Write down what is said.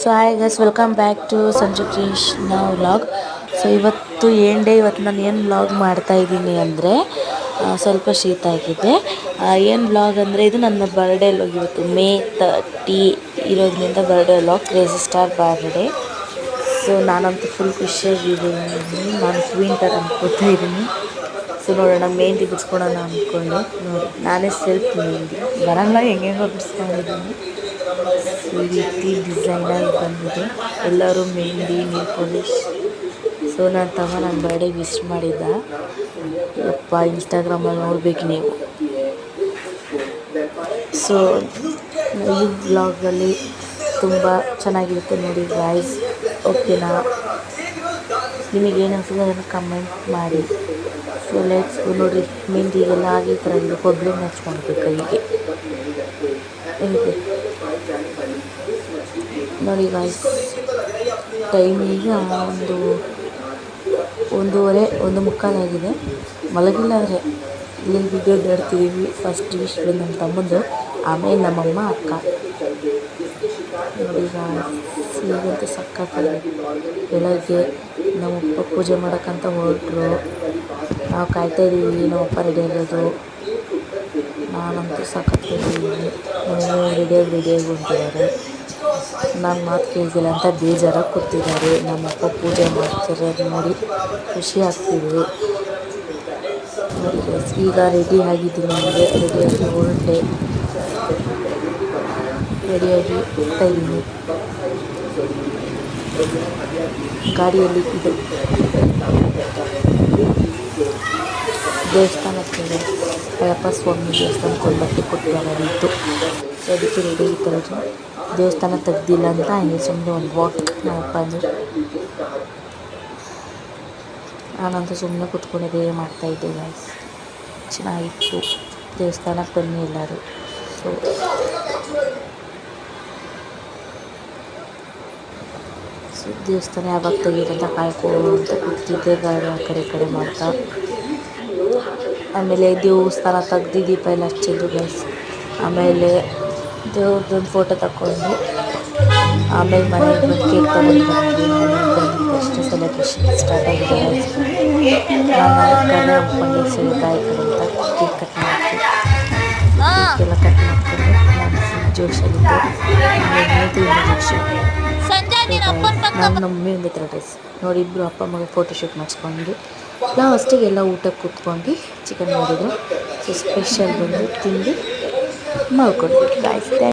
So hi guys, welcome back to Sanju Krishna vlog. So ಇವತ್ತು ಇವತ್ತು ನಾನು ಏನು ವ್ಲಾಗ್ ಮಾಡ್ತಾ ಇದ್ದೀನಿ ಅಂದರೆ ಸ್ವಲ್ಪ ಶೀತ ಆಗಿದೆ. ಏನು ವ್ಲಾಗ್ ಅಂದರೆ ಇದು ನನ್ನ ಬರ್ಡೇ ವ್ಲಾಗ್. ಇವತ್ತು ಮೇ 30 ಇರೋದ್ರಿಂದ birthday vlog, crazy star birthday. So ನಾನಂತೂ ಫುಲ್ ಖುಷಿಯಾಗಿದ್ದೀನಿ. ನಾನು ಕ್ವೀನ್ ಥರ ಅನ್ಕೋತಾ ಇದ್ದೀನಿ. ಸೊ ನೋಡೋಣ, ಮೆಹಂದಿ ಬಿಡಿಸ್ಕೊಳೋಣ ಅಂದ್ಕೊಂಡು ನೋಡಿ ನಾನೇ ಸೆಲ್ಫ್ ಮೆಹಂದಿ ಬರಲ್ಲ, ಹೆಂಗೆಂಗೋ ಬಿಡಿಸ್ಕೊಂಡಿದ್ದೀನಿ. ಈ ರೀತಿ ಡಿಸೈನಾಗಿ ಬಂದಿದೆ. ಎಲ್ಲರೂ ಮೆಹಂದಿ, ನೀಲ್ ಪಾಲಿಶ್. ಸೊ ನನ್ನ ಬರ್ಡೇ ವಿಶ್ ಮಾಡಿದ್ದ. ಯಪ್ಪ, ಇನ್ಸ್ಟಾಗ್ರಾಮಲ್ಲಿ ನೋಡ್ಬೇಕು ನೀವು. ಸೊ ಈ ವ್ಲಾಗಲ್ಲಿ ತುಂಬ ಚೆನ್ನಾಗಿರುತ್ತೆ ನೋಡಿ ಗೈಸ್. ಓಕೆನಾ? ನಿಮಗೇನು ಅನ್ಸುತ್ತೆ ಅದನ್ನು ಕಮೆಂಟ್ ಮಾಡಿ. ಸೊ ಲೆಟ್ಸ್ ನೋಡಿರಿ, ಮೆಹಂದಿಗೆಲ್ಲ ಆಗಿ ಥರ ಇದು ಕೊಬ್ಬರಿ ಹಚ್ಕೊಳ್ಬೇಕು ಕೈಗೆ. ನೋಡಿ ಗಾಯ್ಸ್, ಟೈಮ್ ಈಗ ಒಂದು ಮುಕ್ಕಾಲಾಗಿದೆ. ಮಲಗಿಲ್ಲ ಅಂದರೆ ಇಲ್ಲಿ ವಿಡಿಯೋ ನೋಡ್ತಿದ್ದೀವಿ. ಫಸ್ಟ್ ವಿಶ್ ನಮ್ಮ ತಮ್ಮಂದು, ಆಮೇಲೆ ನಮ್ಮಮ್ಮ, ಅಕ್ಕ. ನೋಡಿ ಗಾಯ್ಸ್, ಈಗಂತೂ ಸಕ್ಕತ್ತಾಗಿದೆ. ಬೆಳಗ್ಗೆ ನಮ್ಮಪ್ಪ ಪೂಜೆ ಮಾಡೋಕ್ಕಂತ ಹೊರಟರು. ನಾವು ಕಾಯ್ತಾ ಇದ್ದೀವಿ ನಮ್ಮಪ್ಪ ರೆಡಿ ಆಗೋದು. ನಾನಂತೂ ಸಕ್ಕತ್ತಿದ್ದೀನಿ. ರೆಡಿಯಾಗಿ ಹೊಂಟಿದ್ದಾರೆ. ನಾನು ಮಾತು ಕೇಳ್ತಿಲ್ಲ ಅಂತ ಬೇಜಾರಾಗಿ ಕೂತಿದ್ದಾರೆ. ನಮ್ಮಪ್ಪ ಪೂಜೆ ಮಾಡ್ತಿರೋದು ನೋಡಿ ಖುಷಿ ಆಗ್ತಿದೆ. ಈಗ ರೆಡಿ ಆಗಿದ್ದೀನಿ. ರೆಡಿಯಾಗಿ ಹೊರಟೆ, ರೆಡಿಯಾಗಿ ಹೋಗ್ತಾ ಇದ್ದೀನಿ. ಗಾಡಿಯಲ್ಲಿ ಇದು ದೇವಸ್ಥಾನಕ್ಕೆ ಅಯ್ಯಪ್ಪ ಸ್ವಾಮಿ ದೇವಸ್ಥಾನಕ್ಕೆ ಒಂದು ಬಟ್ಟೆ ಕೊಟ್ಟು ಬರೋದಿತ್ತು. ಸೊ ಅದಕ್ಕೆ ರೆಡಿ ಇತ್ತು. ದೇವಸ್ಥಾನ ತೆಗ್ದಿಲ್ಲ ಅಂತ ಹಂಗೆ ಸುಮ್ಮನೆ ಒಂದು ವಾಕ್ ನಮ್ಮಪ್ಪ ಅಂದರೆ. ನಾನಂತೂ ಸುಮ್ಮನೆ ಕೂತ್ಕೊಂಡಿದ್ದೆ, ಮಾಡ್ತಾಯಿದ್ದೆ ಗೈಸ್. ಚೆನ್ನಾಗಿತ್ತು. ದೇವಸ್ಥಾನಕ್ಕೆ ಬನ್ನಿ ಎಲ್ಲರೂ. ಸೊ ದೇವಸ್ಥಾನ ಯಾವಾಗ ತೆಗೀರಂತ ಕಾಯ್ಕೊಂತ ಕೂತಿದ್ದೆ, ಗಾಡಿ ಆ ಕಡೆ ಈ ಕಡೆ ಮಾಡ್ತಾ. ಆಮೇಲೆ ದೇವಸ್ಥಾನ ತೆಗ್ದು ದೀಪ ಎಲ್ಲ ಹಚ್ಚಿದ್ದು ಗೈಸ್. ಆಮೇಲೆ ದೇವ್ರದ್ದೊಂದು ಫೋಟೋ ತಗೊಂಡು ಆಮೇಲೆ ಮನೆಗೆ ಬಂದು ಕೇಕ್ ತಗೊಂಡು ಅಷ್ಟು ಸೆಲೆಬ್ರೇಷನ್ ಸ್ಟಾರ್ಟ್ ಆಗಿದೆ ಗೈಸ್. ನಾನು ಕಡೆ ಅಂದ್ಕೊಂಡು ಬಾಯಿ ಕಡೆ ಅಂತ ಕೇಕ್ ಕಟ್ ಮಾಡ್ತೀನಿ. ಕೇಕೆಲ್ಲ ಕಟ್ ಮಾಡ್ಕೊಂಡು ನಾನು ಜೋಶಲ್ಲಿದ್ದೆ. ನಾನು ನಮ್ಮ ಮಮ್ಮಿ ಒಂದು ಥರ ಡ್ರೆಸ್ ನೋಡಿ, ಇಬ್ಬರು ಅಪ್ಪ ಮಗ ಫೋಟೋಶೂಟ್ ಮಾಡಿಸ್ಕೊಂಡು ಲಾಸ್ಟಿಗೆ ಎಲ್ಲ ಊಟಕ್ಕೆ ಕೂತ್ಕೊಂಡು ಚಿಕನ್ ಮಾಡಿದ್ರು. ಸೊ ಸ್ಪೆಷಲ್ ಬಂದು ತಿಂದು ಮಾಡ್ಕೊಡ್ತೀವಿ ಗಾಯ್ಸ್.